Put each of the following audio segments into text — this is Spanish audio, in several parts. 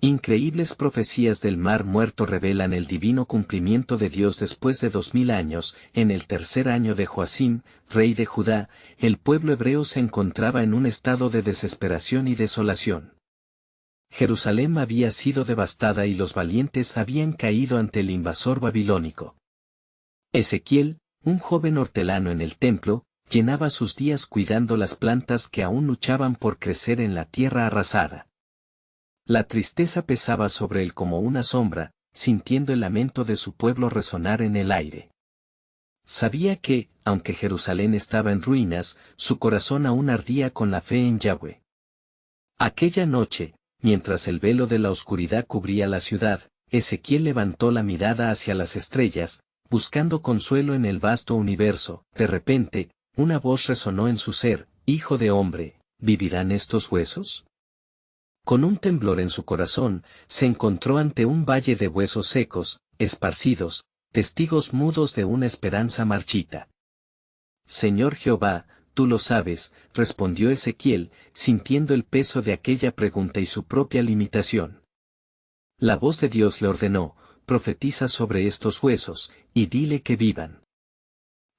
Increíbles profecías del Mar Muerto revelan el divino cumplimiento de Dios después de 2000 años. En el tercer año de Joacim, rey de Judá, el pueblo hebreo se encontraba en un estado de desesperación y desolación. Jerusalén había sido devastada y los valientes habían caído ante el invasor babilónico. Ezequiel, un joven hortelano en el templo, llenaba sus días cuidando las plantas que aún luchaban por crecer en la tierra arrasada. La tristeza pesaba sobre él como una sombra, sintiendo el lamento de su pueblo resonar en el aire. Sabía que, aunque Jerusalén estaba en ruinas, su corazón aún ardía con la fe en Yahweh. Aquella noche, mientras el velo de la oscuridad cubría la ciudad, Ezequiel levantó la mirada hacia las estrellas, buscando consuelo en el vasto universo. De repente, una voz resonó en su ser: «Hijo de hombre, ¿vivirán estos huesos?». Con un temblor en su corazón, se encontró ante un valle de huesos secos, esparcidos, testigos mudos de una esperanza marchita. «Señor Jehová, tú lo sabes», respondió Ezequiel, sintiendo el peso de aquella pregunta y su propia limitación. La voz de Dios le ordenó: «Profetiza sobre estos huesos, y dile que vivan».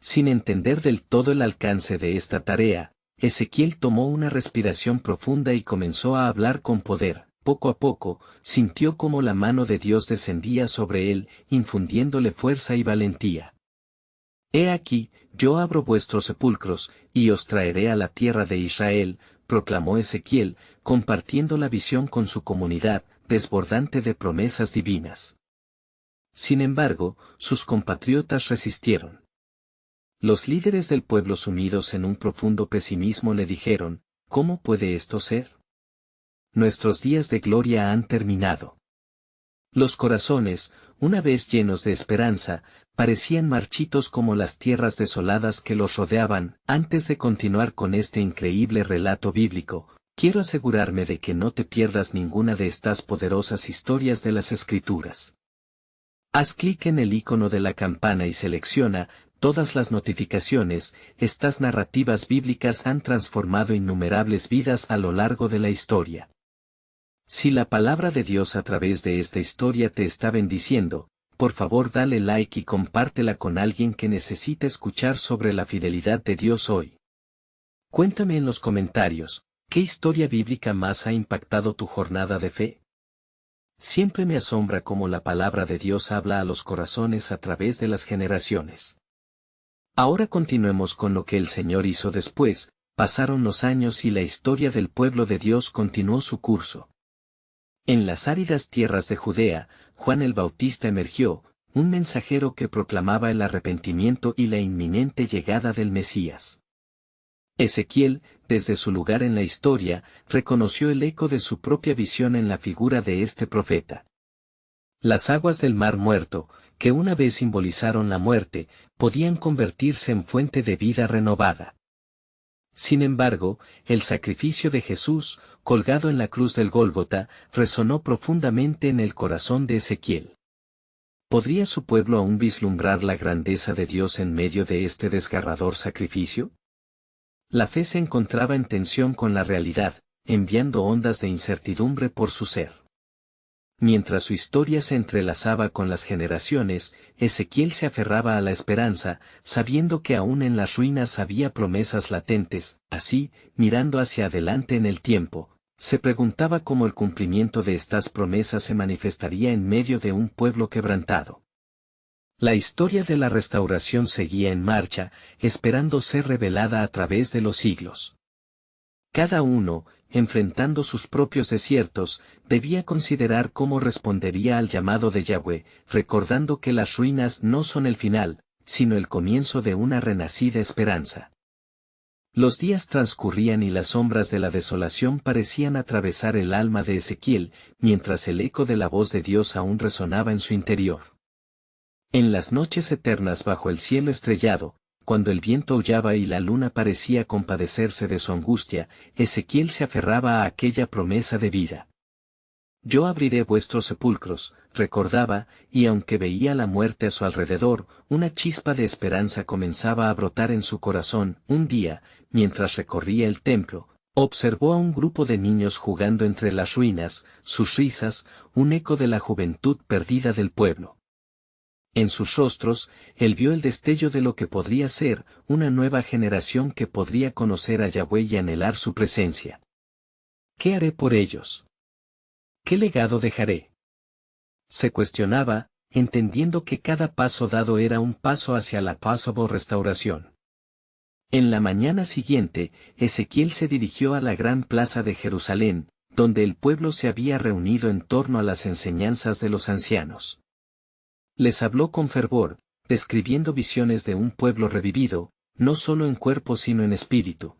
Sin entender del todo el alcance de esta tarea, Ezequiel tomó una respiración profunda y comenzó a hablar con poder. Poco a poco, sintió cómo la mano de Dios descendía sobre él, infundiéndole fuerza y valentía. «He aquí, yo abro vuestros sepulcros, y os traeré a la tierra de Israel», proclamó Ezequiel, compartiendo la visión con su comunidad, desbordante de promesas divinas. Sin embargo, sus compatriotas resistieron. Los líderes del pueblo, sumidos en un profundo pesimismo, le dijeron: «¿Cómo puede esto ser? Nuestros días de gloria han terminado». Los corazones, una vez llenos de esperanza, parecían marchitos como las tierras desoladas que los rodeaban. Antes de continuar con este increíble relato bíblico, quiero asegurarme de que no te pierdas ninguna de estas poderosas historias de las Escrituras. Haz clic en el icono de la campana y selecciona todas las notificaciones. Estas narrativas bíblicas han transformado innumerables vidas a lo largo de la historia. Si la palabra de Dios a través de esta historia te está bendiciendo, por favor dale like y compártela con alguien que necesite escuchar sobre la fidelidad de Dios hoy. Cuéntame en los comentarios, ¿qué historia bíblica más ha impactado tu jornada de fe? Siempre me asombra cómo la palabra de Dios habla a los corazones a través de las generaciones. Ahora continuemos con lo que el Señor hizo después. Pasaron los años y la historia del pueblo de Dios continuó su curso. En las áridas tierras de Judea, Juan el Bautista emergió, un mensajero que proclamaba el arrepentimiento y la inminente llegada del Mesías. Ezequiel, desde su lugar en la historia, reconoció el eco de su propia visión en la figura de este profeta. Las aguas del Mar Muerto, que una vez simbolizaron la muerte, podían convertirse en fuente de vida renovada. Sin embargo, el sacrificio de Jesús, colgado en la cruz del Gólgota, resonó profundamente en el corazón de Ezequiel. ¿Podría su pueblo aún vislumbrar la grandeza de Dios en medio de este desgarrador sacrificio? La fe se encontraba en tensión con la realidad, enviando ondas de incertidumbre por su ser. Mientras su historia se entrelazaba con las generaciones, Ezequiel se aferraba a la esperanza, sabiendo que aún en las ruinas había promesas latentes. Así, mirando hacia adelante en el tiempo, se preguntaba cómo el cumplimiento de estas promesas se manifestaría en medio de un pueblo quebrantado. La historia de la restauración seguía en marcha, esperando ser revelada a través de los siglos. Cada uno, enfrentando sus propios desiertos, debía considerar cómo respondería al llamado de Yahweh, recordando que las ruinas no son el final, sino el comienzo de una renacida esperanza. Los días transcurrían y las sombras de la desolación parecían atravesar el alma de Ezequiel, mientras el eco de la voz de Dios aún resonaba en su interior. En las noches eternas bajo el cielo estrellado, cuando el viento aullaba y la luna parecía compadecerse de su angustia, Ezequiel se aferraba a aquella promesa de vida. «Yo abriré vuestros sepulcros», recordaba, y aunque veía la muerte a su alrededor, una chispa de esperanza comenzaba a brotar en su corazón. Un día, mientras recorría el templo, Observó a un grupo de niños jugando entre las ruinas, sus risas, un eco de la juventud perdida del pueblo. En sus rostros, él vio el destello de lo que podría ser una nueva generación que podría conocer a Yahweh y anhelar su presencia. ¿Qué haré por ellos? ¿Qué legado dejaré? Se cuestionaba, entendiendo que cada paso dado era un paso hacia la possible restauración. En la mañana siguiente, Ezequiel se dirigió a la gran plaza de Jerusalén, donde el pueblo se había reunido en torno a las enseñanzas de los ancianos. Les habló con fervor, describiendo visiones de un pueblo revivido, no solo en cuerpo sino en espíritu.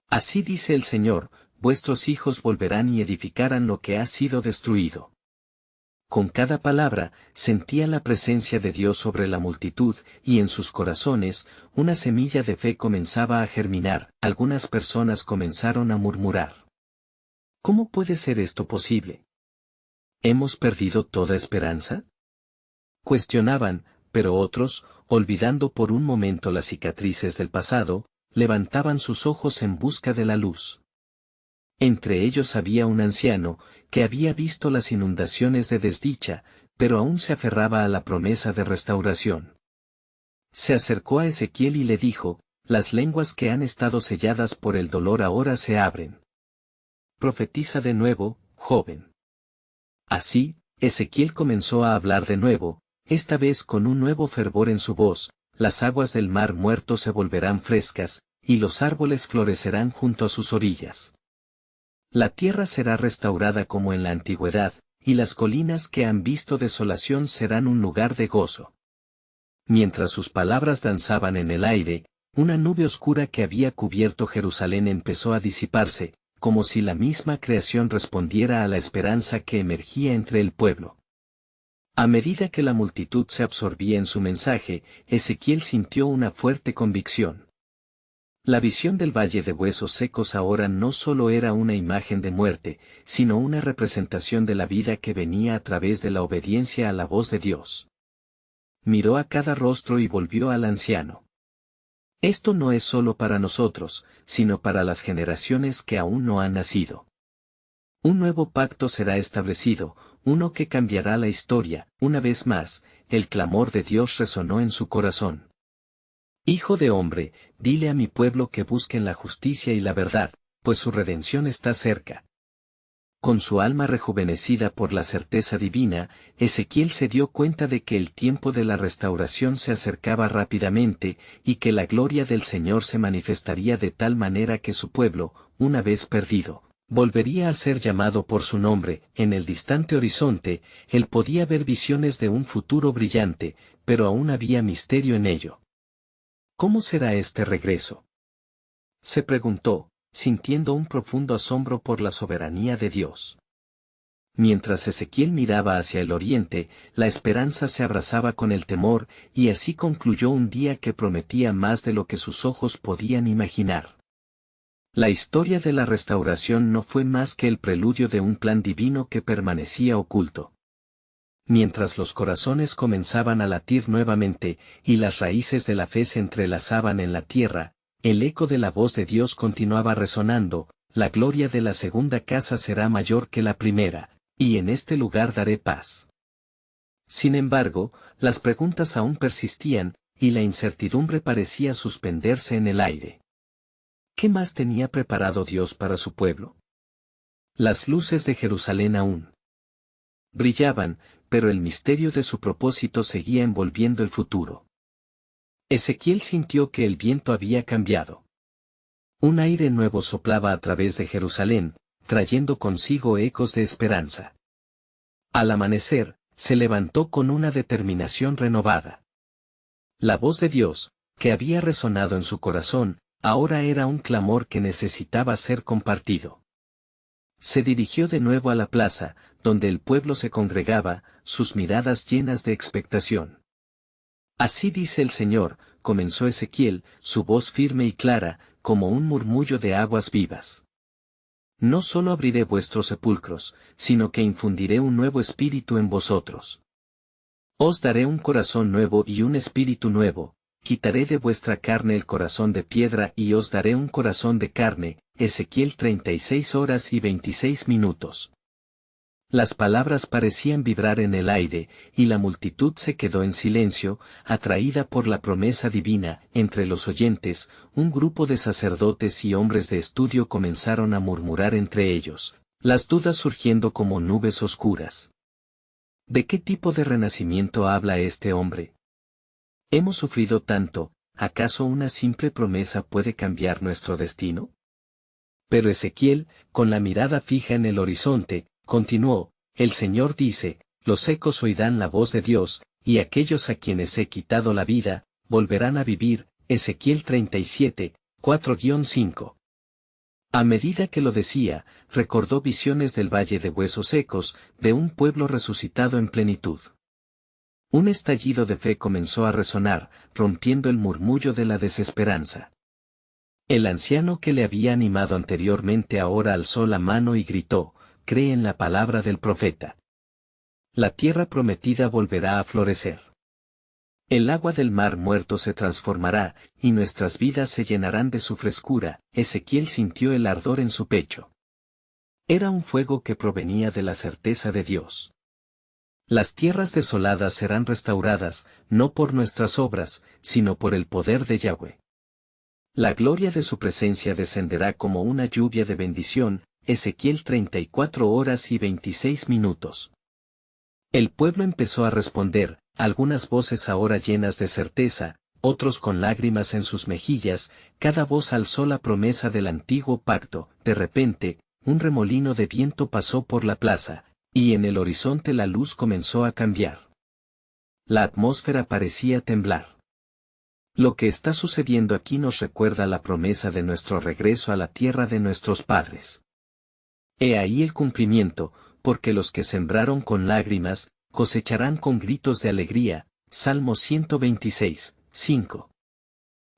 Así dice el Señor, vuestros hijos volverán y edificarán lo que ha sido destruido. Con cada palabra, sentía la presencia de Dios sobre la multitud, y en sus corazones, una semilla de fe comenzaba a germinar. Algunas personas comenzaron a murmurar. ¿Cómo puede ser esto posible? ¿Hemos perdido toda esperanza? Cuestionaban, pero otros, olvidando por un momento las cicatrices del pasado, levantaban sus ojos en busca de la luz. Entre ellos había un anciano, que había visto las inundaciones de desdicha, pero aún se aferraba a la promesa de restauración. Se acercó a Ezequiel y le dijo, las lenguas que han estado selladas por el dolor ahora se abren. Profetiza de nuevo, joven. Así, Ezequiel comenzó a hablar de nuevo, esta vez con un nuevo fervor en su voz, las aguas del mar muerto se volverán frescas, y los árboles florecerán junto a sus orillas. La tierra será restaurada como en la antigüedad, y las colinas que han visto desolación serán un lugar de gozo. Mientras sus palabras danzaban en el aire, una nube oscura que había cubierto Jerusalén empezó a disiparse, como si la misma creación respondiera a la esperanza que emergía entre el pueblo. A medida que la multitud se absorbía en su mensaje, Ezequiel sintió una fuerte convicción. La visión del valle de huesos secos ahora no solo era una imagen de muerte, sino una representación de la vida que venía a través de la obediencia a la voz de Dios. Miró a cada rostro y volvió al anciano. Esto no es solo para nosotros, sino para las generaciones que aún no han nacido. Un nuevo pacto será establecido, uno que cambiará la historia. Una vez más, el clamor de Dios resonó en su corazón. Hijo de hombre, dile a mi pueblo que busquen la justicia y la verdad, pues su redención está cerca. Con su alma rejuvenecida por la certeza divina, Ezequiel se dio cuenta de que el tiempo de la restauración se acercaba rápidamente, y que la gloria del Señor se manifestaría de tal manera que su pueblo, una vez perdido, volvería a ser llamado por su nombre. En el distante horizonte, él podía ver visiones de un futuro brillante, pero aún había misterio en ello. ¿Cómo será este regreso? Se preguntó, sintiendo un profundo asombro por la soberanía de Dios. Mientras Ezequiel miraba hacia el oriente, la esperanza se abrazaba con el temor, y así concluyó un día que prometía más de lo que sus ojos podían imaginar. La historia de la restauración no fue más que el preludio de un plan divino que permanecía oculto. Mientras los corazones comenzaban a latir nuevamente, y las raíces de la fe se entrelazaban en la tierra, el eco de la voz de Dios continuaba resonando, la gloria de la segunda casa será mayor que la primera, y en este lugar daré paz. Sin embargo, las preguntas aún persistían, y la incertidumbre parecía suspenderse en el aire. ¿Qué más tenía preparado Dios para su pueblo? Las luces de Jerusalén aún brillaban, pero el misterio de su propósito seguía envolviendo el futuro. Ezequiel sintió que el viento había cambiado. Un aire nuevo soplaba a través de Jerusalén, trayendo consigo ecos de esperanza. Al amanecer, se levantó con una determinación renovada. La voz de Dios, que había resonado en su corazón, ahora era un clamor que necesitaba ser compartido. Se dirigió de nuevo a la plaza, donde el pueblo se congregaba, sus miradas llenas de expectación. Así dice el Señor, comenzó Ezequiel, su voz firme y clara, como un murmullo de aguas vivas. No solo abriré vuestros sepulcros, sino que infundiré un nuevo espíritu en vosotros. Os daré un corazón nuevo y un espíritu nuevo, quitaré de vuestra carne el corazón de piedra y os daré un corazón de carne. Ezequiel 36 horas y 26 minutos. Las palabras parecían vibrar en el aire, y la multitud se quedó en silencio, atraída por la promesa divina. Entre los oyentes, un grupo de sacerdotes y hombres de estudio comenzaron a murmurar entre ellos, las dudas surgiendo como nubes oscuras. ¿De qué tipo de renacimiento habla este hombre? Hemos sufrido tanto, ¿acaso una simple promesa puede cambiar nuestro destino? Pero Ezequiel, con la mirada fija en el horizonte, continuó, el Señor dice, los secos oirán la voz de Dios, y aquellos a quienes he quitado la vida, volverán a vivir. Ezequiel 37, 4-5. A medida que lo decía, recordó visiones del valle de huesos secos, de un pueblo resucitado en plenitud. Un estallido de fe comenzó a resonar, rompiendo el murmullo de la desesperanza. El anciano que le había animado anteriormente ahora alzó la mano y gritó, cree en la palabra del profeta. La tierra prometida volverá a florecer. El agua del mar muerto se transformará, y nuestras vidas se llenarán de su frescura. Ezequiel sintió el ardor en su pecho. Era un fuego que provenía de la certeza de Dios. Las tierras desoladas serán restauradas, no por nuestras obras, sino por el poder de Yahweh. La gloria de su presencia descenderá como una lluvia de bendición. Ezequiel 34 horas y 26 minutos. El pueblo empezó a responder, algunas voces ahora llenas de certeza, otros con lágrimas en sus mejillas, cada voz alzó la promesa del antiguo pacto. De repente, un remolino de viento pasó por la plaza, y en el horizonte la luz comenzó a cambiar. La atmósfera parecía temblar. Lo que está sucediendo aquí nos recuerda la promesa de nuestro regreso a la tierra de nuestros padres. He ahí el cumplimiento, porque los que sembraron con lágrimas, cosecharán con gritos de alegría. Salmo 126, 5.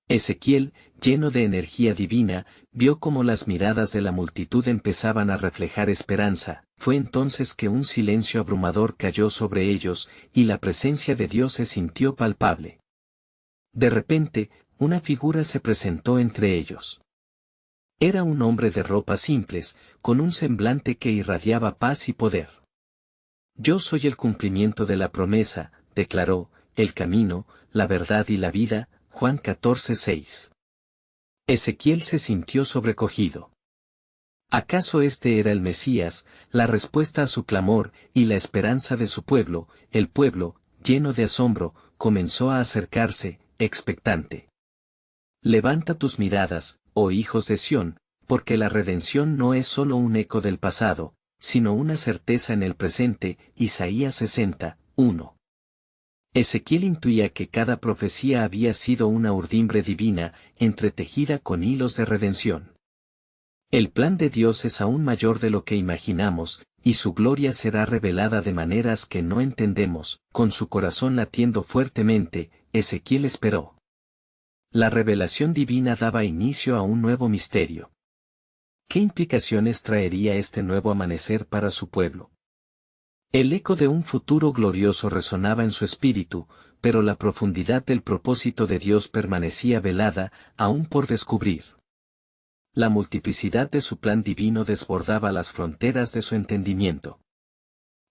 Ezequiel, lleno de energía divina, vio cómo las miradas de la multitud empezaban a reflejar esperanza. Fue entonces que un silencio abrumador cayó sobre ellos, y la presencia de Dios se sintió palpable. De repente, una figura se presentó entre ellos. Era un hombre de ropas simples, con un semblante que irradiaba paz y poder. Yo soy el cumplimiento de la promesa, declaró, el camino, la verdad y la vida. Juan 14:6. Ezequiel se sintió sobrecogido. ¿Acaso este era el Mesías, la respuesta a su clamor y la esperanza de su pueblo? El pueblo, lleno de asombro, comenzó a acercarse, expectante. Levanta tus miradas, oh hijos de Sión, porque la redención no es solo un eco del pasado, sino una certeza en el presente. Isaías 60, 1. Ezequiel intuía que cada profecía había sido una urdimbre divina, entretejida con hilos de redención. El plan de Dios es aún mayor de lo que imaginamos, y su gloria será revelada de maneras que no entendemos. Con su corazón latiendo fuertemente, Ezequiel esperó. La revelación divina daba inicio a un nuevo misterio. ¿Qué implicaciones traería este nuevo amanecer para su pueblo? El eco de un futuro glorioso resonaba en su espíritu, pero la profundidad del propósito de Dios permanecía velada, aún por descubrir. La multiplicidad de su plan divino desbordaba las fronteras de su entendimiento.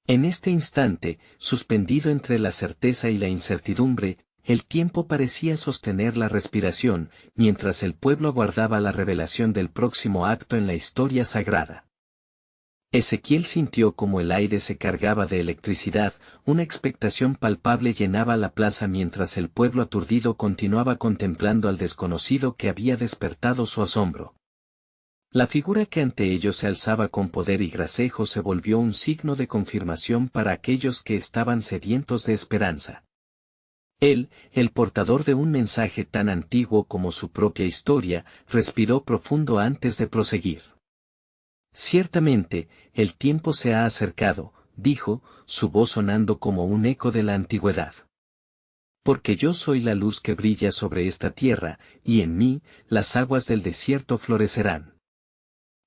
En este instante, suspendido entre la certeza y la incertidumbre, el tiempo parecía sostener la respiración, mientras el pueblo aguardaba la revelación del próximo acto en la historia sagrada. Ezequiel sintió como el aire se cargaba de electricidad, una expectación palpable llenaba la plaza mientras el pueblo aturdido continuaba contemplando al desconocido que había despertado su asombro. La figura que ante ellos se alzaba con poder y gracejo se volvió un signo de confirmación para aquellos que estaban sedientos de esperanza. Él, el portador de un mensaje tan antiguo como su propia historia, respiró profundo antes de proseguir. Ciertamente, el tiempo se ha acercado, dijo, su voz sonando como un eco de la antigüedad. Porque yo soy la luz que brilla sobre esta tierra, y en mí, las aguas del desierto florecerán.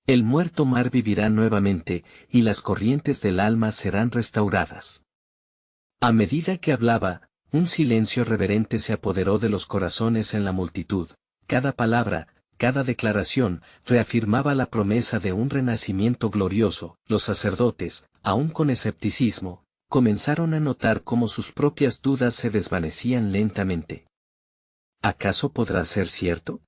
El muerto mar vivirá nuevamente, y las corrientes del alma serán restauradas. A medida que hablaba, Un silencio reverente se apoderó de los corazones en la multitud. Cada palabra, cada declaración, reafirmaba la promesa de un renacimiento glorioso. Los sacerdotes, aún con escepticismo, comenzaron a notar cómo sus propias dudas se desvanecían lentamente. ¿Acaso podrá ser cierto?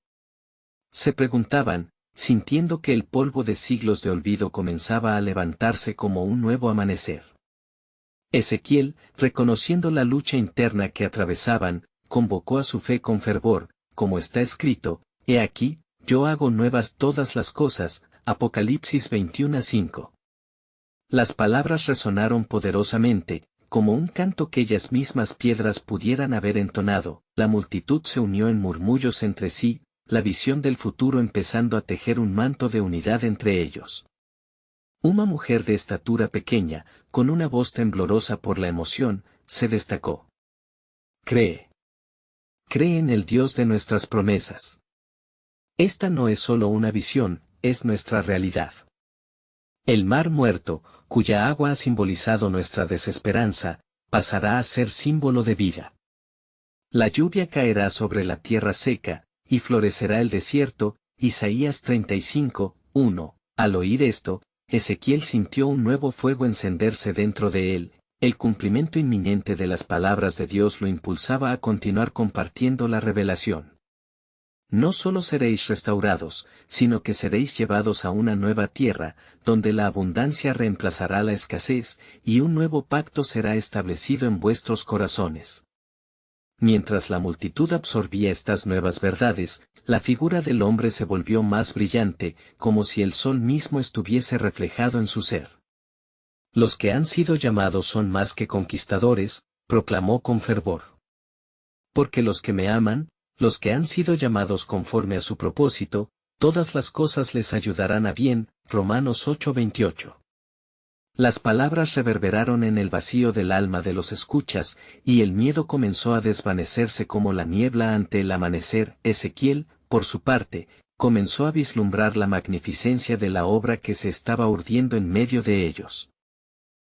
Se preguntaban, sintiendo que el polvo de siglos de olvido comenzaba a levantarse como un nuevo amanecer. Ezequiel, reconociendo la lucha interna que atravesaban, convocó a su fe con fervor, como está escrito: «He aquí, yo hago nuevas todas las cosas», Apocalipsis 21:5. Las palabras resonaron poderosamente, como un canto que ellas mismas piedras pudieran haber entonado. La multitud se unió en murmullos entre sí, la visión del futuro empezando a tejer un manto de unidad entre ellos. Una mujer de estatura pequeña, con una voz temblorosa por la emoción, se destacó. «Cree. Cree en el Dios de nuestras promesas. Esta no es solo una visión, es nuestra realidad». El mar muerto, cuya agua ha simbolizado nuestra desesperanza, pasará a ser símbolo de vida. La lluvia caerá sobre la tierra seca, y florecerá el desierto. Isaías 35:1. Al oír esto, Ezequiel sintió un nuevo fuego encenderse dentro de él. El cumplimiento inminente de las palabras de Dios lo impulsaba a continuar compartiendo la revelación. No solo seréis restaurados, sino que seréis llevados a una nueva tierra, donde la abundancia reemplazará la escasez, y un nuevo pacto será establecido en vuestros corazones. Mientras la multitud absorbía estas nuevas verdades, la figura del hombre se volvió más brillante, como si el sol mismo estuviese reflejado en su ser. «Los que han sido llamados son más que conquistadores», proclamó con fervor. «Porque los que me aman, los que han sido llamados conforme a su propósito, todas las cosas les ayudarán a bien». Romanos 8:28. Las palabras reverberaron en el vacío del alma de los escuchas, y el miedo comenzó a desvanecerse como la niebla ante el amanecer. Ezequiel, por su parte, comenzó a vislumbrar la magnificencia de la obra que se estaba urdiendo en medio de ellos.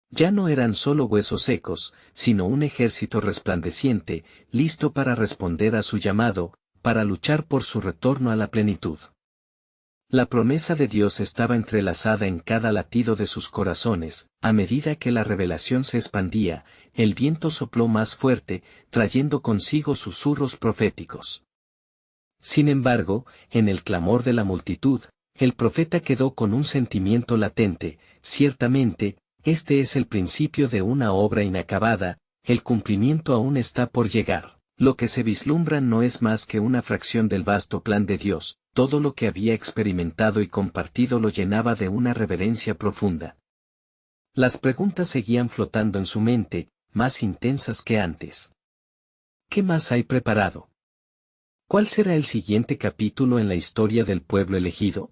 Ya no eran solo huesos secos, sino un ejército resplandeciente, listo para responder a su llamado, para luchar por su retorno a la plenitud. La promesa de Dios estaba entrelazada en cada latido de sus corazones. A medida que la revelación se expandía, el viento sopló más fuerte, trayendo consigo susurros proféticos. Sin embargo, en el clamor de la multitud, el profeta quedó con un sentimiento latente: ciertamente, este es el principio de una obra inacabada, el cumplimiento aún está por llegar. Lo que se vislumbra no es más que una fracción del vasto plan de Dios. Todo lo que había experimentado y compartido lo llenaba de una reverencia profunda. Las preguntas seguían flotando en su mente, más intensas que antes. ¿Qué más hay preparado? ¿Cuál será el siguiente capítulo en la historia del pueblo elegido?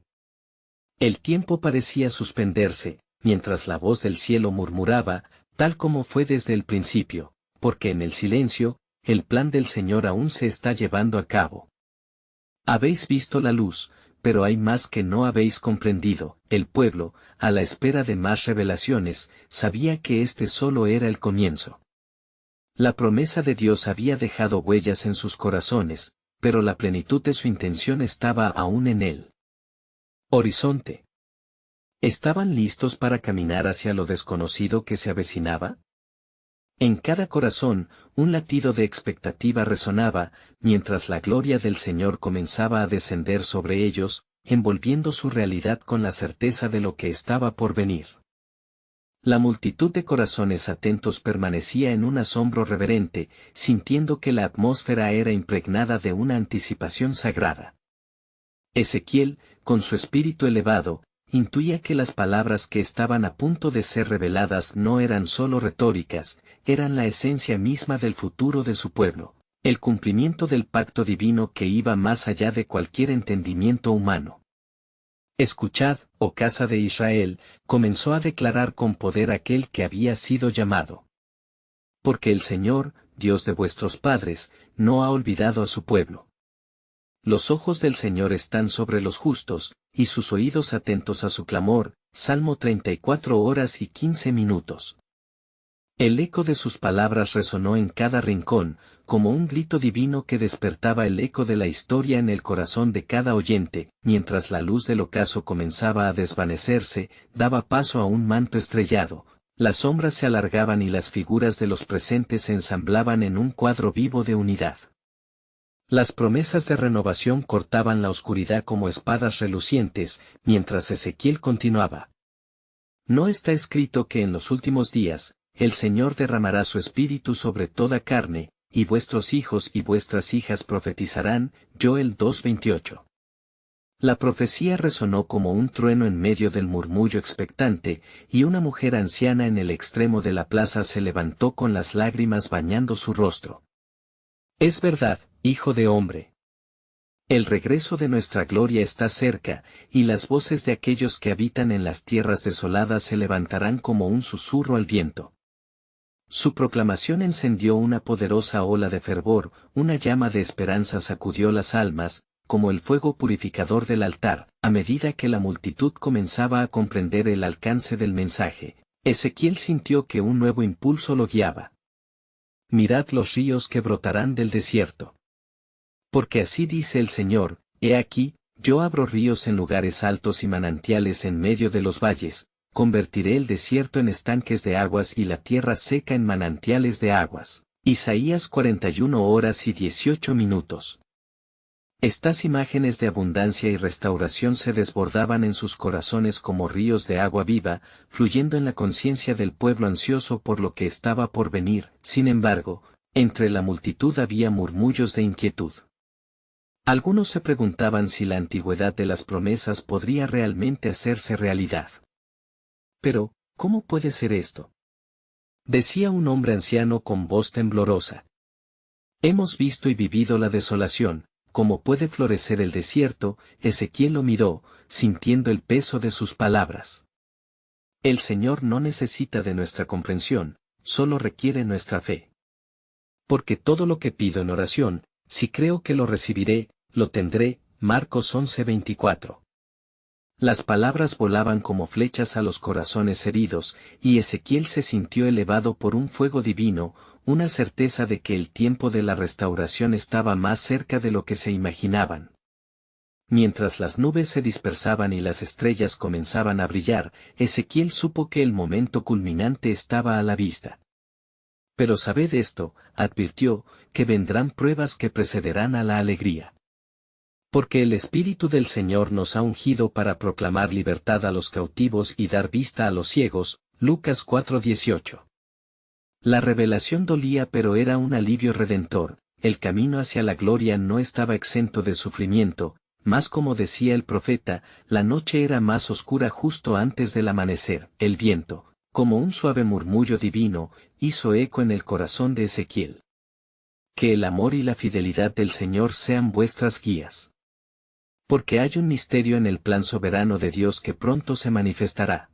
El tiempo parecía suspenderse, mientras la voz del cielo murmuraba, tal como fue desde el principio, porque en el silencio, el plan del Señor aún se está llevando a cabo. Habéis visto la luz, pero hay más que no habéis comprendido. El pueblo, a la espera de más revelaciones, sabía que este solo era el comienzo. La promesa de Dios había dejado huellas en sus corazones, pero la plenitud de su intención estaba aún en él. Horizonte. ¿Estaban listos para caminar hacia lo desconocido que se avecinaba? En cada corazón, un latido de expectativa resonaba, mientras la gloria del Señor comenzaba a descender sobre ellos, envolviendo su realidad con la certeza de lo que estaba por venir. La multitud de corazones atentos permanecía en un asombro reverente, sintiendo que la atmósfera era impregnada de una anticipación sagrada. Ezequiel, con su espíritu elevado, intuía que las palabras que estaban a punto de ser reveladas no eran solo retóricas, eran la esencia misma del futuro de su pueblo, el cumplimiento del pacto divino que iba más allá de cualquier entendimiento humano. «Escuchad, oh casa de Israel», comenzó a declarar con poder aquel que había sido llamado. «Porque el Señor, Dios de vuestros padres, no ha olvidado a su pueblo. Los ojos del Señor están sobre los justos, y sus oídos atentos a su clamor». Salmo 34 horas y 15 minutos. El eco de sus palabras resonó en cada rincón, como un grito divino que despertaba el eco de la historia en el corazón de cada oyente, mientras la luz del ocaso comenzaba a desvanecerse, daba paso a un manto estrellado. Las sombras se alargaban y las figuras de los presentes se ensamblaban en un cuadro vivo de unidad. Las promesas de renovación cortaban la oscuridad como espadas relucientes, mientras Ezequiel continuaba. ¿No está escrito que en los últimos días, el Señor derramará su espíritu sobre toda carne, y vuestros hijos y vuestras hijas profetizarán? Joel 2:28. La profecía resonó como un trueno en medio del murmullo expectante, y una mujer anciana en el extremo de la plaza se levantó con las lágrimas bañando su rostro. Es verdad, hijo de hombre. El regreso de nuestra gloria está cerca, y las voces de aquellos que habitan en las tierras desoladas se levantarán como un susurro al viento. Su proclamación encendió una poderosa ola de fervor, una llama de esperanza sacudió las almas, como el fuego purificador del altar. A medida que la multitud comenzaba a comprender el alcance del mensaje, Ezequiel sintió que un nuevo impulso lo guiaba. Mirad los ríos que brotarán del desierto. Porque así dice el Señor, he aquí, yo abro ríos en lugares altos y manantiales en medio de los valles, convertiré el desierto en estanques de aguas y la tierra seca en manantiales de aguas. Isaías 41:18. Estas imágenes de abundancia y restauración se desbordaban en sus corazones como ríos de agua viva, fluyendo en la conciencia del pueblo ansioso por lo que estaba por venir. Sin embargo, entre la multitud había murmullos de inquietud. Algunos se preguntaban si la antigüedad de las promesas podría realmente hacerse realidad. Pero, ¿cómo puede ser esto? Decía un hombre anciano con voz temblorosa. Hemos visto y vivido la desolación, como puede florecer el desierto. Ezequiel lo miró, sintiendo el peso de sus palabras. El Señor no necesita de nuestra comprensión, solo requiere nuestra fe. Porque todo lo que pido en oración, si creo que lo recibiré, lo tendré. Marcos 11:24. Las palabras volaban como flechas a los corazones heridos, y Ezequiel se sintió elevado por un fuego divino, una certeza de que el tiempo de la restauración estaba más cerca de lo que se imaginaban. Mientras las nubes se dispersaban y las estrellas comenzaban a brillar, Ezequiel supo que el momento culminante estaba a la vista. Pero sabed esto, advirtió, que vendrán pruebas que precederán a la alegría. Porque el Espíritu del Señor nos ha ungido para proclamar libertad a los cautivos y dar vista a los ciegos. Lucas 4:18. La revelación dolía, pero era un alivio redentor. El camino hacia la gloria no estaba exento de sufrimiento, mas como decía el profeta, la noche era más oscura justo antes del amanecer. El viento, como un suave murmullo divino, hizo eco en el corazón de Ezequiel. Que el amor y la fidelidad del Señor sean vuestras guías. Porque hay un misterio en el plan soberano de Dios que pronto se manifestará.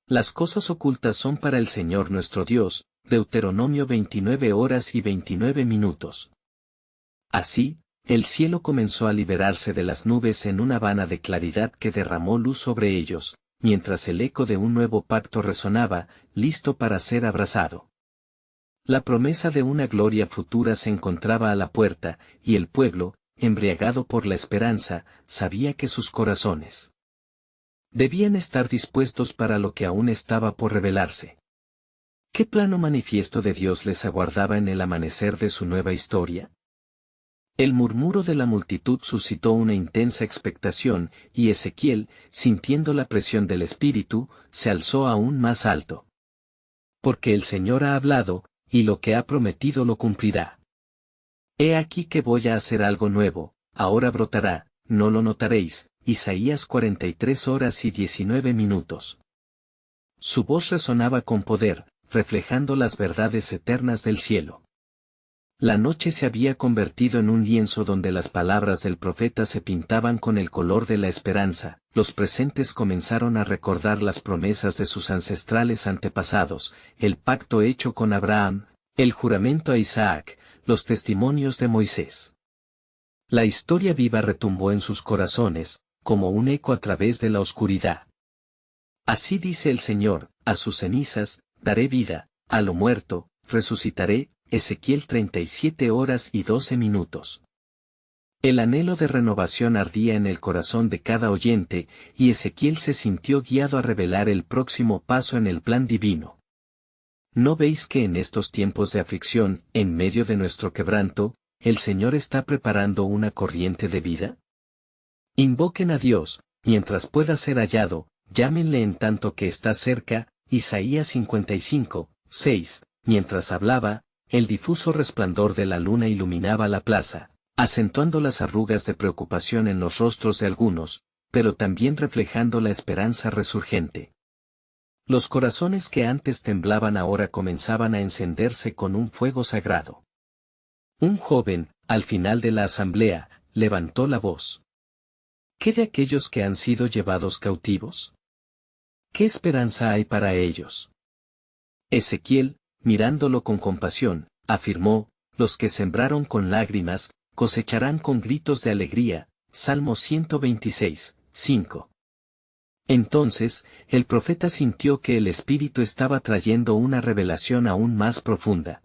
Las cosas ocultas son para el Señor nuestro Dios. Deuteronomio 29:29. Así, el cielo comenzó a liberarse de las nubes en una habana de claridad que derramó luz sobre ellos, mientras el eco de un nuevo pacto resonaba, listo para ser abrazado. La promesa de una gloria futura se encontraba a la puerta, y el pueblo, embriagado por la esperanza, sabía que sus corazones debían estar dispuestos para lo que aún estaba por revelarse. ¿Qué plano manifiesto de Dios les aguardaba en el amanecer de su nueva historia? El murmuro de la multitud suscitó una intensa expectación, y Ezequiel, sintiendo la presión del Espíritu, se alzó aún más alto. Porque el Señor ha hablado, y lo que ha prometido lo cumplirá. He aquí que voy a hacer algo nuevo, ahora brotará, ¿no lo notaréis? Isaías 43:19. Su voz resonaba con poder, reflejando las verdades eternas del cielo. La noche se había convertido en un lienzo donde las palabras del profeta se pintaban con el color de la esperanza. Los presentes comenzaron a recordar las promesas de sus ancestrales antepasados, el pacto hecho con Abraham, el juramento a Isaac, los testimonios de Moisés. La historia viva retumbó en sus corazones, como un eco a través de la oscuridad. Así dice el Señor, a sus cenizas daré vida, a lo muerto, resucitaré, Ezequiel 37 horas y 12 minutos. El anhelo de renovación ardía en el corazón de cada oyente, y Ezequiel se sintió guiado a revelar el próximo paso en el plan divino. ¿No veis que en estos tiempos de aflicción, en medio de nuestro quebranto, el Señor está preparando una corriente de vida? Invoquen a Dios, mientras pueda ser hallado, llámenle en tanto que está cerca. Isaías 55, 6. Mientras hablaba, el difuso resplandor de la luna iluminaba la plaza, acentuando las arrugas de preocupación en los rostros de algunos, pero también reflejando la esperanza resurgente. Los corazones que antes temblaban ahora comenzaban a encenderse con un fuego sagrado. Un joven, al final de la asamblea, levantó la voz. ¿Qué de aquellos que han sido llevados cautivos? ¿Qué esperanza hay para ellos? Ezequiel, mirándolo con compasión, afirmó, los que sembraron con lágrimas, cosecharán con gritos de alegría. Salmo 126, 5. Entonces, el profeta sintió que el Espíritu estaba trayendo una revelación aún más profunda.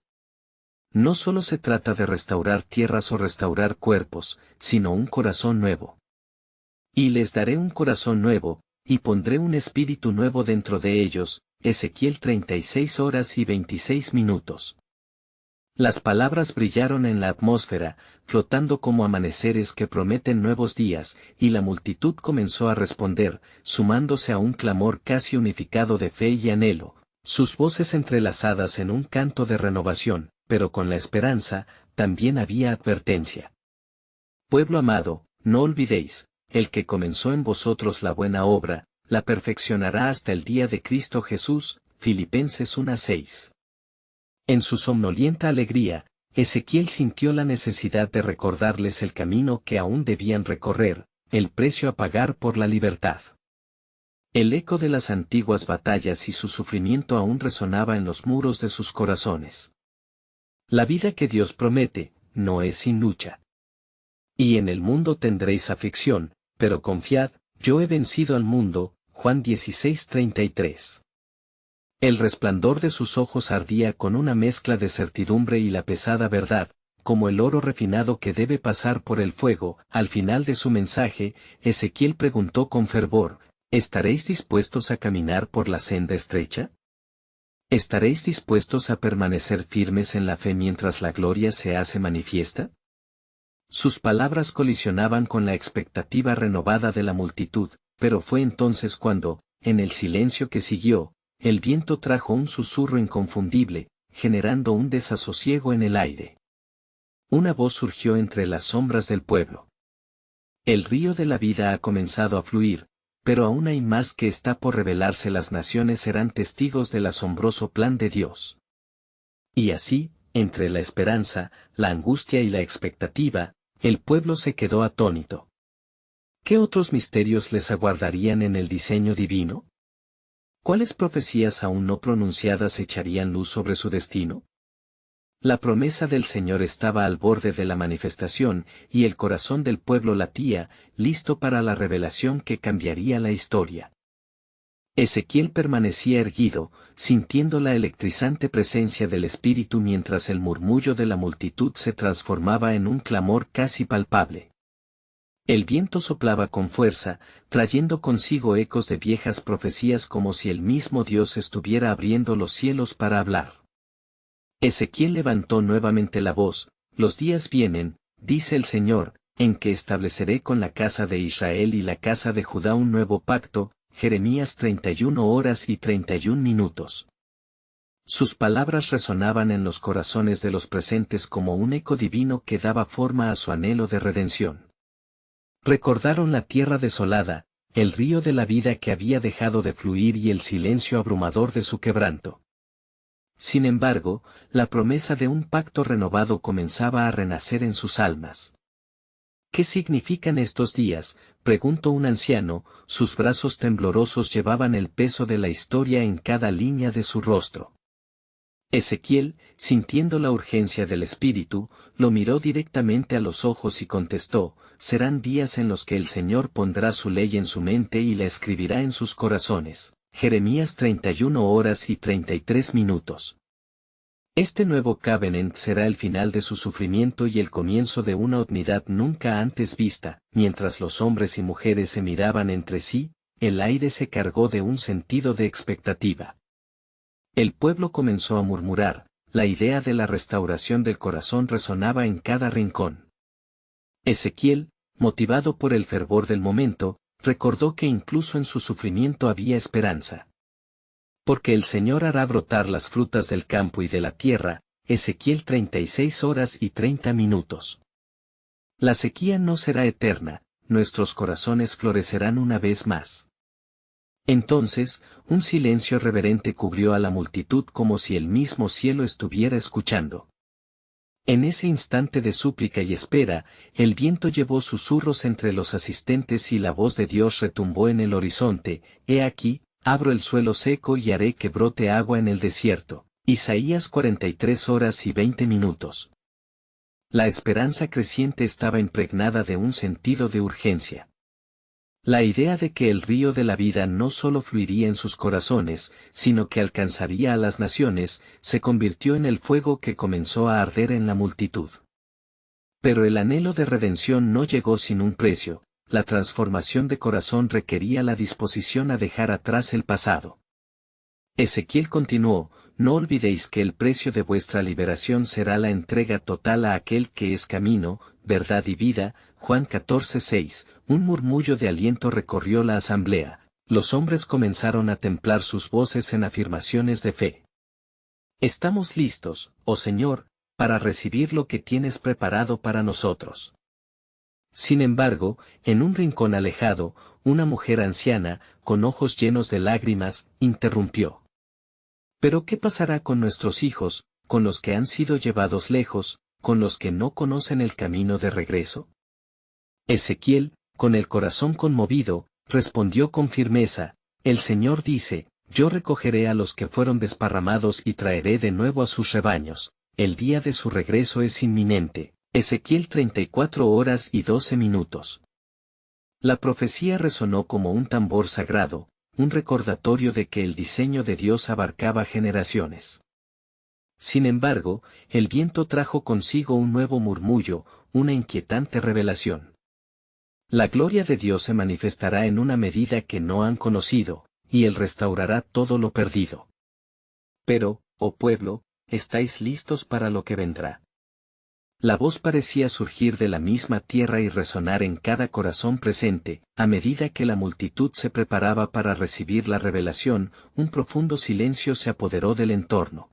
No solo se trata de restaurar tierras o restaurar cuerpos, sino un corazón nuevo. Y les daré un corazón nuevo, y pondré un espíritu nuevo dentro de ellos. Ezequiel 36 horas y 26 minutos. Las palabras brillaron en la atmósfera, flotando como amaneceres que prometen nuevos días, y la multitud comenzó a responder, sumándose a un clamor casi unificado de fe y anhelo, sus voces entrelazadas en un canto de renovación, pero con la esperanza, también había advertencia. Pueblo amado, no olvidéis, el que comenzó en vosotros la buena obra, la perfeccionará hasta el día de Cristo Jesús. Filipenses 1:6. En su somnolienta alegría, Ezequiel sintió la necesidad de recordarles el camino que aún debían recorrer, el precio a pagar por la libertad. El eco de las antiguas batallas y su sufrimiento aún resonaba en los muros de sus corazones. La vida que Dios promete, no es sin lucha. Y en el mundo tendréis aflicción, pero confiad, yo he vencido al mundo. Juan 16:33. El resplandor de sus ojos ardía con una mezcla de certidumbre y la pesada verdad, como el oro refinado que debe pasar por el fuego. Al final de su mensaje, Ezequiel preguntó con fervor, ¿estaréis dispuestos a caminar por la senda estrecha? ¿Estaréis dispuestos a permanecer firmes en la fe mientras la gloria se hace manifiesta? Sus palabras colisionaban con la expectativa renovada de la multitud, pero fue entonces cuando, en el silencio que siguió, el viento trajo un susurro inconfundible, generando un desasosiego en el aire. Una voz surgió entre las sombras del pueblo. El río de la vida ha comenzado a fluir, pero aún hay más que está por revelarse. Las naciones serán testigos del asombroso plan de Dios. Y así, entre la esperanza, la angustia y la expectativa, el pueblo se quedó atónito. ¿Qué otros misterios les aguardarían en el diseño divino? ¿Cuáles profecías aún no pronunciadas echarían luz sobre su destino? La promesa del Señor estaba al borde de la manifestación, y el corazón del pueblo latía, listo para la revelación que cambiaría la historia. Ezequiel permanecía erguido, sintiendo la electrizante presencia del Espíritu mientras el murmullo de la multitud se transformaba en un clamor casi palpable. El viento soplaba con fuerza, trayendo consigo ecos de viejas profecías como si el mismo Dios estuviera abriendo los cielos para hablar. Ezequiel levantó nuevamente la voz, los días vienen, dice el Señor, en que estableceré con la casa de Israel y la casa de Judá un nuevo pacto. Jeremías 31 horas y 31 minutos. Sus palabras resonaban en los corazones de los presentes como un eco divino que daba forma a su anhelo de redención. Recordaron la tierra desolada, el río de la vida que había dejado de fluir y el silencio abrumador de su quebranto. Sin embargo, la promesa de un pacto renovado comenzaba a renacer en sus almas. ¿Qué significan estos días?, preguntó un anciano, sus brazos temblorosos llevaban el peso de la historia en cada línea de su rostro. Ezequiel, sintiendo la urgencia del Espíritu, lo miró directamente a los ojos y contestó, serán días en los que el Señor pondrá su ley en su mente y la escribirá en sus corazones. Jeremías 31 horas y 33 minutos. Este nuevo Covenant será el final de su sufrimiento y el comienzo de una unidad nunca antes vista. Mientras los hombres y mujeres se miraban entre sí, el aire se cargó de un sentido de expectativa. El pueblo comenzó a murmurar, la idea de la restauración del corazón resonaba en cada rincón. Ezequiel, motivado por el fervor del momento, recordó que incluso en su sufrimiento había esperanza. Porque el Señor hará brotar las frutas del campo y de la tierra, Ezequiel 36 horas y 30 minutos. La sequía no será eterna, nuestros corazones florecerán una vez más. Entonces, un silencio reverente cubrió a la multitud como si el mismo cielo estuviera escuchando. En ese instante de súplica y espera, el viento llevó susurros entre los asistentes y la voz de Dios retumbó en el horizonte, he aquí, abro el suelo seco y haré que brote agua en el desierto. Isaías 43 horas y 20 minutos. La esperanza creciente estaba impregnada de un sentido de urgencia. La idea de que el río de la vida no solo fluiría en sus corazones, sino que alcanzaría a las naciones, se convirtió en el fuego que comenzó a arder en la multitud. Pero el anhelo de redención no llegó sin un precio, la transformación de corazón requería la disposición a dejar atrás el pasado. Ezequiel continuó, no olvidéis que el precio de vuestra liberación será la entrega total a aquel que es camino, verdad y vida. Juan 14:6, un murmullo de aliento recorrió la asamblea, los hombres comenzaron a templar sus voces en afirmaciones de fe. Estamos listos, oh Señor, para recibir lo que tienes preparado para nosotros. Sin embargo, en un rincón alejado, una mujer anciana, con ojos llenos de lágrimas, interrumpió. ¿Pero qué pasará con nuestros hijos, con los que han sido llevados lejos, con los que no conocen el camino de regreso? Ezequiel, con el corazón conmovido, respondió con firmeza, el Señor dice, yo recogeré a los que fueron desparramados y traeré de nuevo a sus rebaños, el día de su regreso es inminente. Ezequiel 34 horas y 12 minutos. La profecía resonó como un tambor sagrado, un recordatorio de que el diseño de Dios abarcaba generaciones. Sin embargo, el viento trajo consigo un nuevo murmullo, una inquietante revelación. La gloria de Dios se manifestará en una medida que no han conocido, y Él restaurará todo lo perdido. Pero, oh pueblo, ¿estáis listos para lo que vendrá? La voz parecía surgir de la misma tierra y resonar en cada corazón presente, a medida que la multitud se preparaba para recibir la revelación, un profundo silencio se apoderó del entorno.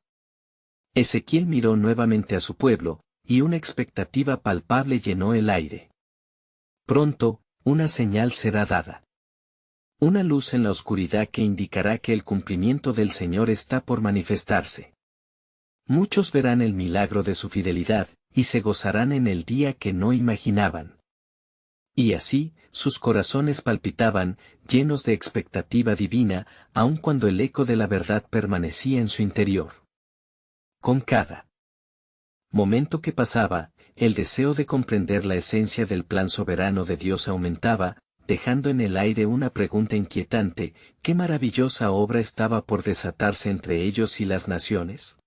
Ezequiel miró nuevamente a su pueblo, y una expectativa palpable llenó el aire. Pronto, una señal será dada. Una luz en la oscuridad que indicará que el cumplimiento del Señor está por manifestarse. Muchos verán el milagro de su fidelidad, y se gozarán en el día que no imaginaban. Y así, sus corazones palpitaban, llenos de expectativa divina, aun cuando el eco de la verdad permanecía en su interior. Con cada momento que pasaba, el deseo de comprender la esencia del plan soberano de Dios aumentaba, dejando en el aire una pregunta inquietante, ¿qué maravillosa obra estaba por desatarse entre ellos y las naciones?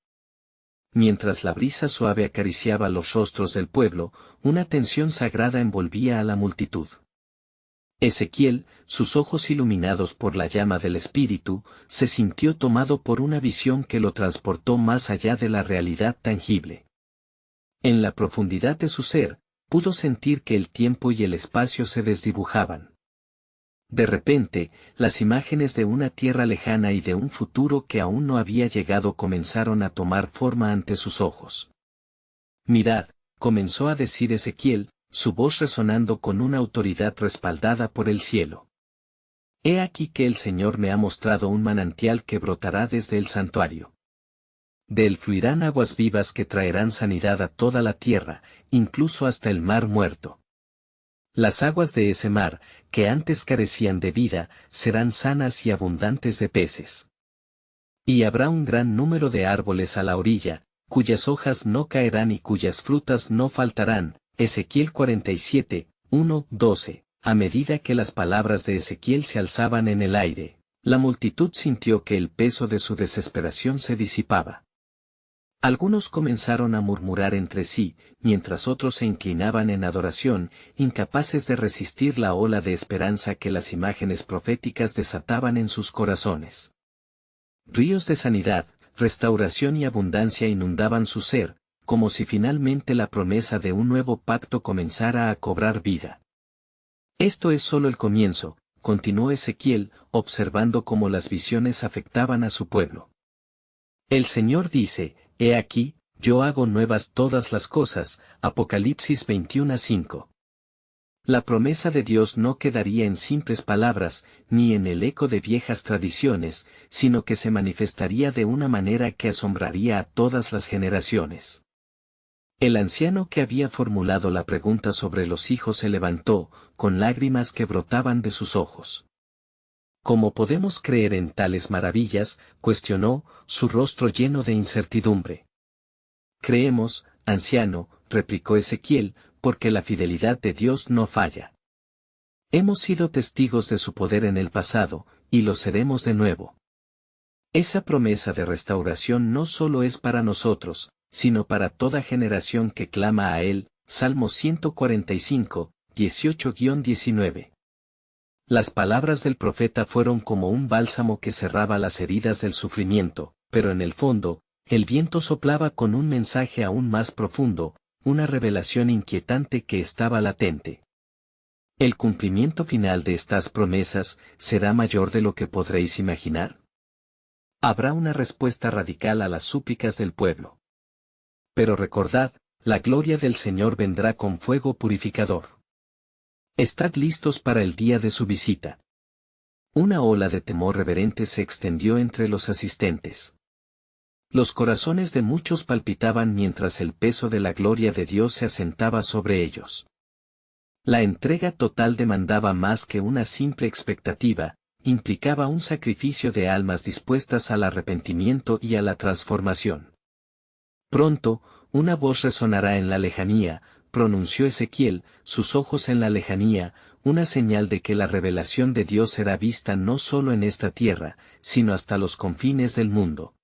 Mientras la brisa suave acariciaba los rostros del pueblo, una tensión sagrada envolvía a la multitud. Ezequiel, sus ojos iluminados por la llama del Espíritu, se sintió tomado por una visión que lo transportó más allá de la realidad tangible. En la profundidad de su ser, pudo sentir que el tiempo y el espacio se desdibujaban. De repente, las imágenes de una tierra lejana y de un futuro que aún no había llegado comenzaron a tomar forma ante sus ojos. Mirad, comenzó a decir Ezequiel, su voz resonando con una autoridad respaldada por el cielo. He aquí que el Señor me ha mostrado un manantial que brotará desde el santuario. De él fluirán aguas vivas que traerán sanidad a toda la tierra, incluso hasta el mar muerto. Las aguas de ese mar, que antes carecían de vida, serán sanas y abundantes de peces. Y habrá un gran número de árboles a la orilla, cuyas hojas no caerán y cuyas frutas no faltarán. Ezequiel 47, 1, 12. A medida que las palabras de Ezequiel se alzaban en el aire, la multitud sintió que el peso de su desesperación se disipaba. Algunos comenzaron a murmurar entre sí, mientras otros se inclinaban en adoración, incapaces de resistir la ola de esperanza que las imágenes proféticas desataban en sus corazones. Ríos de sanidad, restauración y abundancia inundaban su ser, como si finalmente la promesa de un nuevo pacto comenzara a cobrar vida. Esto es solo el comienzo, continuó Ezequiel, observando cómo las visiones afectaban a su pueblo. El Señor dice, he aquí, yo hago nuevas todas las cosas, Apocalipsis 21:5. La promesa de Dios no quedaría en simples palabras, ni en el eco de viejas tradiciones, sino que se manifestaría de una manera que asombraría a todas las generaciones. El anciano que había formulado la pregunta sobre los hijos se levantó, con lágrimas que brotaban de sus ojos. ¿Cómo podemos creer en tales maravillas?, cuestionó, su rostro lleno de incertidumbre. Creemos, anciano, replicó Ezequiel, porque la fidelidad de Dios no falla. Hemos sido testigos de su poder en el pasado, y lo seremos de nuevo. Esa promesa de restauración no solo es para nosotros, sino para toda generación que clama a Él, Salmo 145, 18-19. Las palabras del profeta fueron como un bálsamo que cerraba las heridas del sufrimiento, pero en el fondo, el viento soplaba con un mensaje aún más profundo, una revelación inquietante que estaba latente. ¿El cumplimiento final de estas promesas será mayor de lo que podréis imaginar? Habrá una respuesta radical a las súplicas del pueblo. Pero recordad, la gloria del Señor vendrá con fuego purificador. Estad listos para el día de su visita. Una ola de temor reverente se extendió entre los asistentes. Los corazones de muchos palpitaban mientras el peso de la gloria de Dios se asentaba sobre ellos. La entrega total demandaba más que una simple expectativa, implicaba un sacrificio de almas dispuestas al arrepentimiento y a la transformación. Pronto, una voz resonará en la lejanía, pronunció Ezequiel, sus ojos en la lejanía, una señal de que la revelación de Dios será vista no solo en esta tierra, sino hasta los confines del mundo.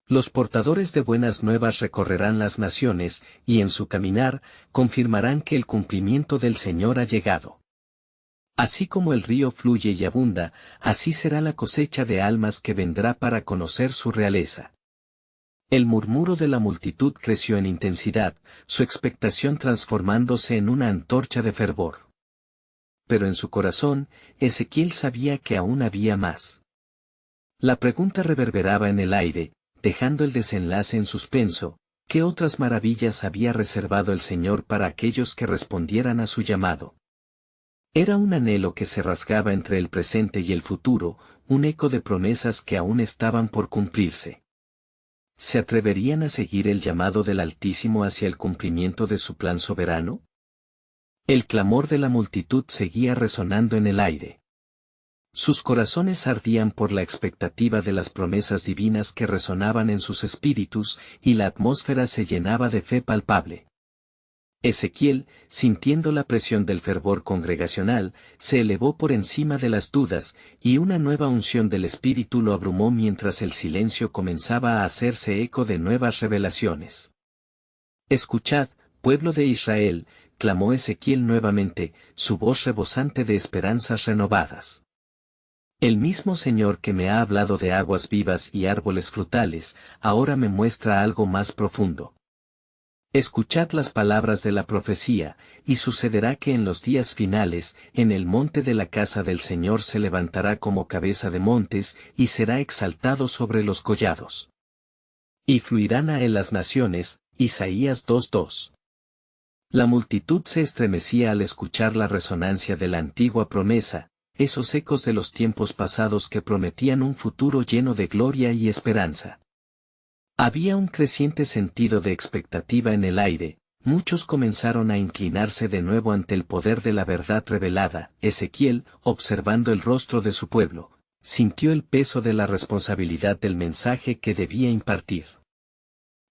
Los portadores de buenas nuevas recorrerán las naciones, y en su caminar, confirmarán que el cumplimiento del Señor ha llegado. Así como el río fluye y abunda, así será la cosecha de almas que vendrá para conocer su realeza. El murmuro de la multitud creció en intensidad, su expectación transformándose en una antorcha de fervor. Pero en su corazón, Ezequiel sabía que aún había más. La pregunta reverberaba en el aire, dejando el desenlace en suspenso: ¿qué otras maravillas había reservado el Señor para aquellos que respondieran a su llamado? Era un anhelo que se rasgaba entre el presente y el futuro, un eco de promesas que aún estaban por cumplirse. ¿Se atreverían a seguir el llamado del Altísimo hacia el cumplimiento de su plan soberano? El clamor de la multitud seguía resonando en el aire. Sus corazones ardían por la expectativa de las promesas divinas que resonaban en sus espíritus, y la atmósfera se llenaba de fe palpable. Ezequiel, sintiendo la presión del fervor congregacional, se elevó por encima de las dudas, y una nueva unción del Espíritu lo abrumó mientras el silencio comenzaba a hacerse eco de nuevas revelaciones. «Escuchad, pueblo de Israel», clamó Ezequiel nuevamente, su voz rebosante de esperanzas renovadas. «El mismo Señor que me ha hablado de aguas vivas y árboles frutales, ahora me muestra algo más profundo. Escuchad las palabras de la profecía, y sucederá que en los días finales, en el monte de la casa del Señor se levantará como cabeza de montes, y será exaltado sobre los collados. Y fluirán a él las naciones», Isaías 2:2. La multitud se estremecía al escuchar la resonancia de la antigua promesa, esos ecos de los tiempos pasados que prometían un futuro lleno de gloria y esperanza. Había un creciente sentido de expectativa en el aire, muchos comenzaron a inclinarse de nuevo ante el poder de la verdad revelada. Ezequiel, observando el rostro de su pueblo, sintió el peso de la responsabilidad del mensaje que debía impartir.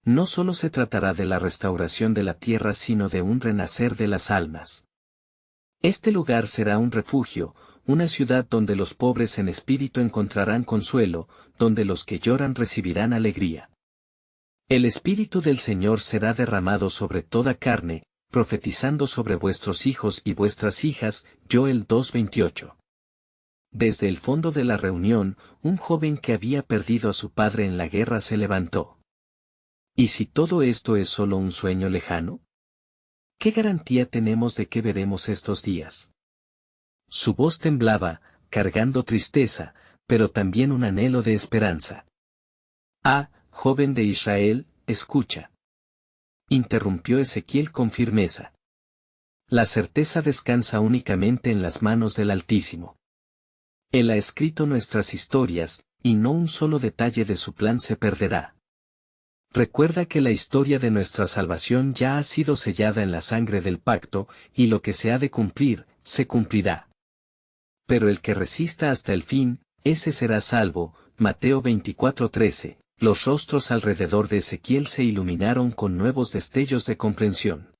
No solo se tratará de la restauración de la tierra, sino de un renacer de las almas. Este lugar será un refugio, una ciudad donde los pobres en espíritu encontrarán consuelo, donde los que lloran recibirán alegría. El Espíritu del Señor será derramado sobre toda carne, profetizando sobre vuestros hijos y vuestras hijas. Joel 2:28. Desde el fondo de la reunión, un joven que había perdido a su padre en la guerra se levantó. ¿Y si todo esto es solo un sueño lejano? ¿Qué garantía tenemos de que veremos estos días? Su voz temblaba, cargando tristeza, pero también un anhelo de esperanza. Ah, joven de Israel, escucha. Interrumpió Ezequiel con firmeza. La certeza descansa únicamente en las manos del Altísimo. Él ha escrito nuestras historias, y no un solo detalle de su plan se perderá. Recuerda que la historia de nuestra salvación ya ha sido sellada en la sangre del pacto, y lo que se ha de cumplir, se cumplirá. Pero el que resista hasta el fin, ese será salvo. Mateo 24:13. Los rostros alrededor de Ezequiel se iluminaron con nuevos destellos de comprensión.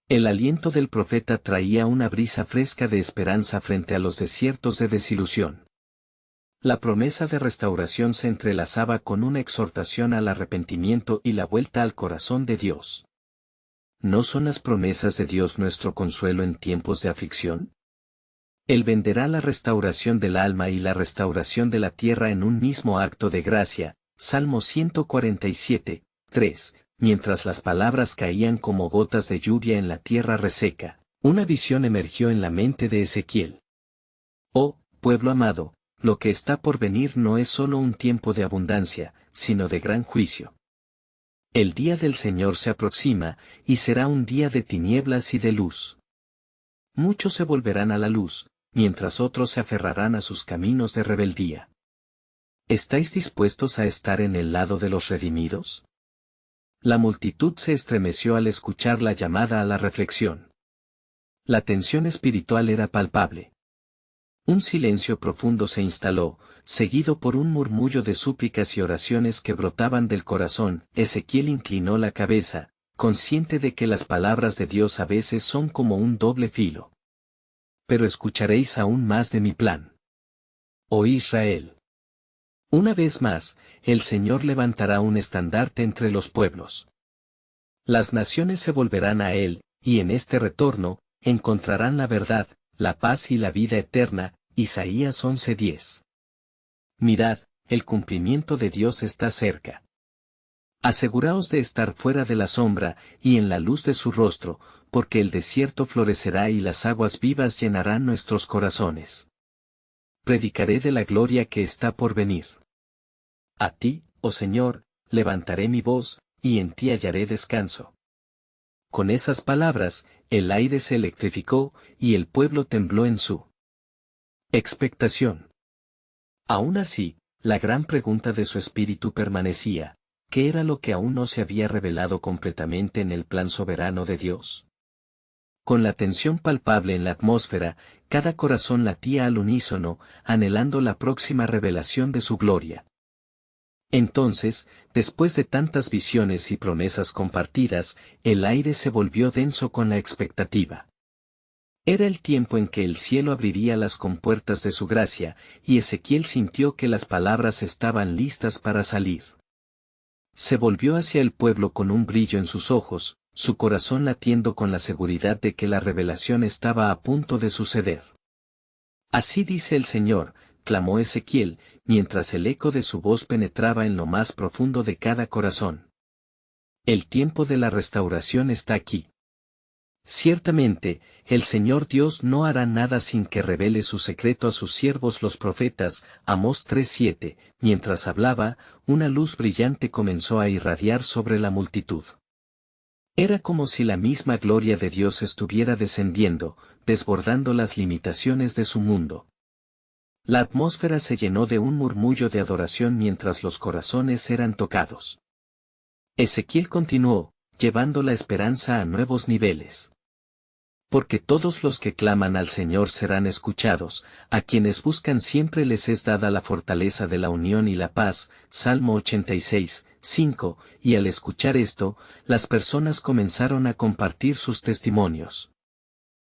El aliento del profeta traía una brisa fresca de esperanza frente a los desiertos de desilusión. La promesa de restauración se entrelazaba con una exhortación al arrepentimiento y la vuelta al corazón de Dios. ¿No son las promesas de Dios nuestro consuelo en tiempos de aflicción? Él venderá la restauración del alma y la restauración de la tierra en un mismo acto de gracia. Salmo 147, 3. Mientras las palabras caían como gotas de lluvia en la tierra reseca, una visión emergió en la mente de Ezequiel. Oh, pueblo amado, lo que está por venir no es solo un tiempo de abundancia, sino de gran juicio. El día del Señor se aproxima, y será un día de tinieblas y de luz. Muchos se volverán a la luz, mientras otros se aferrarán a sus caminos de rebeldía. ¿Estáis dispuestos a estar en el lado de los redimidos? La multitud se estremeció al escuchar la llamada a la reflexión. La tensión espiritual era palpable. Un silencio profundo se instaló, seguido por un murmullo de súplicas y oraciones que brotaban del corazón. Ezequiel inclinó la cabeza, consciente de que las palabras de Dios a veces son como un doble filo. Pero escucharéis aún más de mi plan. Oh Israel. Una vez más, el Señor levantará un estandarte entre los pueblos. Las naciones se volverán a Él, y en este retorno, encontrarán la verdad, la paz y la vida eterna. Isaías 11:10. Mirad, el cumplimiento de Dios está cerca. Aseguraos de estar fuera de la sombra, y en la luz de su rostro, porque el desierto florecerá y las aguas vivas llenarán nuestros corazones. Predicaré de la gloria que está por venir. A ti, oh Señor, levantaré mi voz, y en ti hallaré descanso. Con esas palabras, el aire se electrificó, y el pueblo tembló en su expectación. Aún así, la gran pregunta de su espíritu permanecía: ¿qué era lo que aún no se había revelado completamente en el plan soberano de Dios? Con la tensión palpable en la atmósfera, cada corazón latía al unísono, anhelando la próxima revelación de su gloria. Entonces, después de tantas visiones y promesas compartidas, el aire se volvió denso con la expectativa. Era el tiempo en que el cielo abriría las compuertas de su gracia, y Ezequiel sintió que las palabras estaban listas para salir. Se volvió hacia el pueblo con un brillo en sus ojos, su corazón latiendo con la seguridad de que la revelación estaba a punto de suceder. Así dice el Señor, clamó Ezequiel, mientras el eco de su voz penetraba en lo más profundo de cada corazón. El tiempo de la restauración está aquí. Ciertamente, el Señor Dios no hará nada sin que revele su secreto a sus siervos los profetas. Amós 3:7. Mientras hablaba, una luz brillante comenzó a irradiar sobre la multitud. Era como si la misma gloria de Dios estuviera descendiendo, desbordando las limitaciones de su mundo. La atmósfera se llenó de un murmullo de adoración mientras los corazones eran tocados. Ezequiel continuó, llevando la esperanza a nuevos niveles. Porque todos los que claman al Señor serán escuchados, a quienes buscan siempre les es dada la fortaleza de la unión y la paz. Salmo 86, 5, y al escuchar esto, las personas comenzaron a compartir sus testimonios.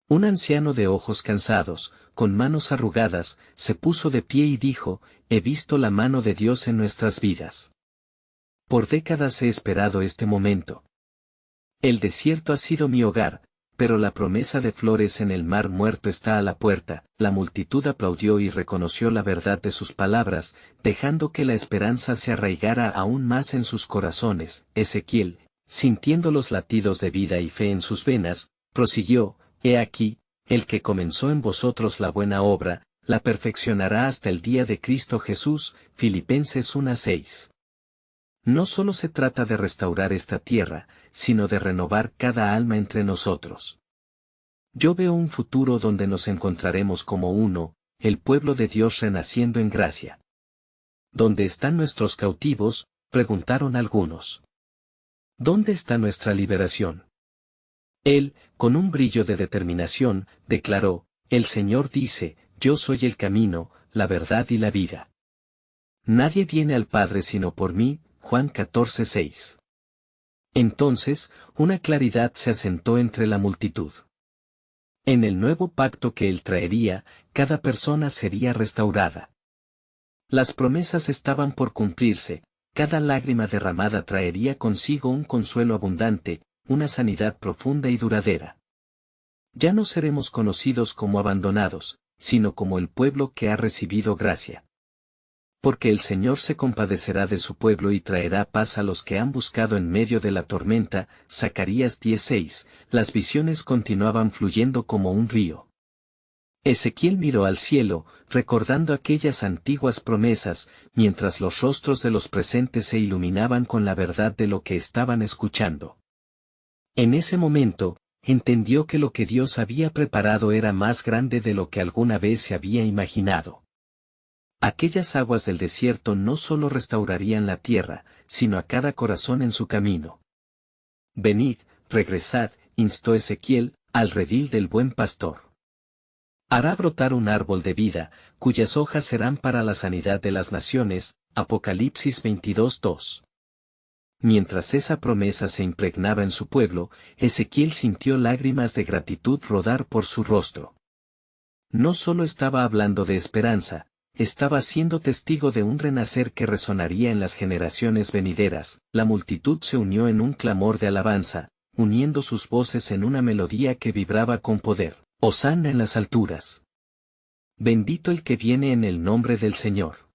Un anciano de ojos cansados, con manos arrugadas, se puso de pie y dijo: he visto la mano de Dios en nuestras vidas. Por décadas he esperado este momento. El desierto ha sido mi hogar, pero la promesa de flores en el mar muerto está a la puerta. La multitud aplaudió y reconoció la verdad de sus palabras, dejando que la esperanza se arraigara aún más en sus corazones. Ezequiel, sintiendo los latidos de vida y fe en sus venas, prosiguió: He aquí, el que comenzó en vosotros la buena obra, la perfeccionará hasta el día de Cristo Jesús. Filipenses 1:6. No solo se trata de restaurar esta tierra, sino de renovar cada alma entre nosotros. Yo veo un futuro donde nos encontraremos como uno, el pueblo de Dios renaciendo en gracia. ¿Dónde están nuestros cautivos?, preguntaron algunos. ¿Dónde está nuestra liberación? Él, con un brillo de determinación, declaró: El Señor dice, yo soy el camino, la verdad y la vida. Nadie viene al Padre sino por mí. Juan 14:6. Entonces, una claridad se asentó entre la multitud. En el nuevo pacto que él traería, cada persona sería restaurada. Las promesas estaban por cumplirse, cada lágrima derramada traería consigo un consuelo abundante, una sanidad profunda y duradera. Ya no seremos conocidos como abandonados, sino como el pueblo que ha recibido gracia. Porque el Señor se compadecerá de su pueblo y traerá paz a los que han buscado en medio de la tormenta. Zacarías 10:6. Las visiones continuaban fluyendo como un río. Ezequiel miró al cielo, recordando aquellas antiguas promesas, mientras los rostros de los presentes se iluminaban con la verdad de lo que estaban escuchando. En ese momento, entendió que lo que Dios había preparado era más grande de lo que alguna vez se había imaginado. Aquellas aguas del desierto no solo restaurarían la tierra, sino a cada corazón en su camino. Venid, regresad, instó Ezequiel, al redil del buen pastor. Hará brotar un árbol de vida, cuyas hojas serán para la sanidad de las naciones. Apocalipsis 22:2. Mientras esa promesa se impregnaba en su pueblo, Ezequiel sintió lágrimas de gratitud rodar por su rostro. No solo estaba hablando de esperanza, estaba siendo testigo de un renacer que resonaría en las generaciones venideras. La multitud se unió en un clamor de alabanza, uniendo sus voces en una melodía que vibraba con poder. Hosana en las alturas. Bendito el que viene en el nombre del Señor.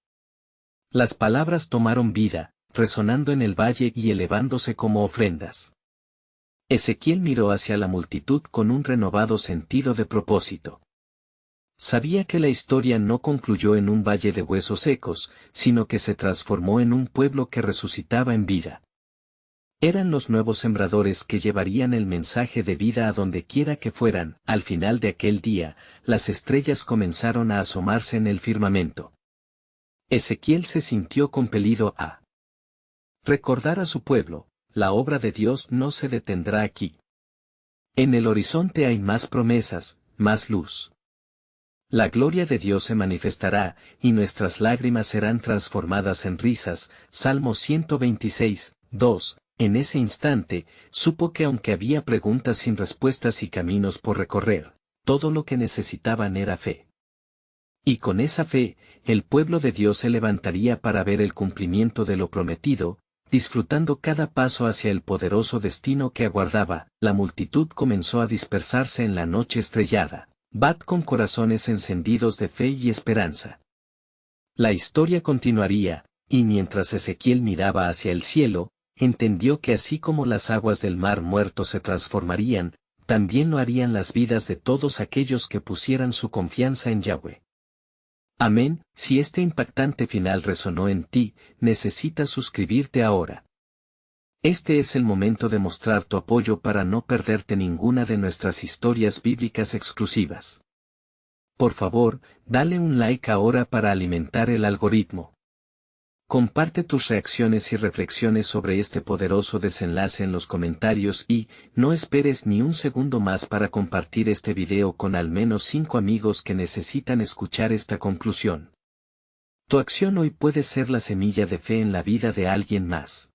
Las palabras tomaron vida, resonando en el valle y elevándose como ofrendas. Ezequiel miró hacia la multitud con un renovado sentido de propósito. Sabía que la historia no concluyó en un valle de huesos secos, sino que se transformó en un pueblo que resucitaba en vida. Eran los nuevos sembradores que llevarían el mensaje de vida a donde quiera que fueran. Al final de aquel día, las estrellas comenzaron a asomarse en el firmamento. Ezequiel se sintió compelido a recordar a su pueblo: la obra de Dios no se detendrá aquí. En el horizonte hay más promesas, más luz. La gloria de Dios se manifestará, y nuestras lágrimas serán transformadas en risas. Salmo 126:2. En ese instante, supo que aunque había preguntas sin respuestas y caminos por recorrer, todo lo que necesitaban era fe. Y con esa fe, el pueblo de Dios se levantaría para ver el cumplimiento de lo prometido, disfrutando cada paso hacia el poderoso destino que aguardaba. La multitud comenzó a dispersarse en la noche estrellada. Con corazones encendidos de fe y esperanza. La historia continuaría, y mientras Ezequiel miraba hacia el cielo, entendió que así como las aguas del mar muerto se transformarían, también lo harían las vidas de todos aquellos que pusieran su confianza en Yahweh. Amén. Si este impactante final resonó en ti, necesitas suscribirte ahora. Este es el momento de mostrar tu apoyo para no perderte ninguna de nuestras historias bíblicas exclusivas. Por favor, dale un like ahora para alimentar el algoritmo. Comparte tus reacciones y reflexiones sobre este poderoso desenlace en los comentarios y, no esperes ni un segundo más para compartir este video con al menos 5 amigos que necesitan escuchar esta conclusión. Tu acción hoy puede ser la semilla de fe en la vida de alguien más.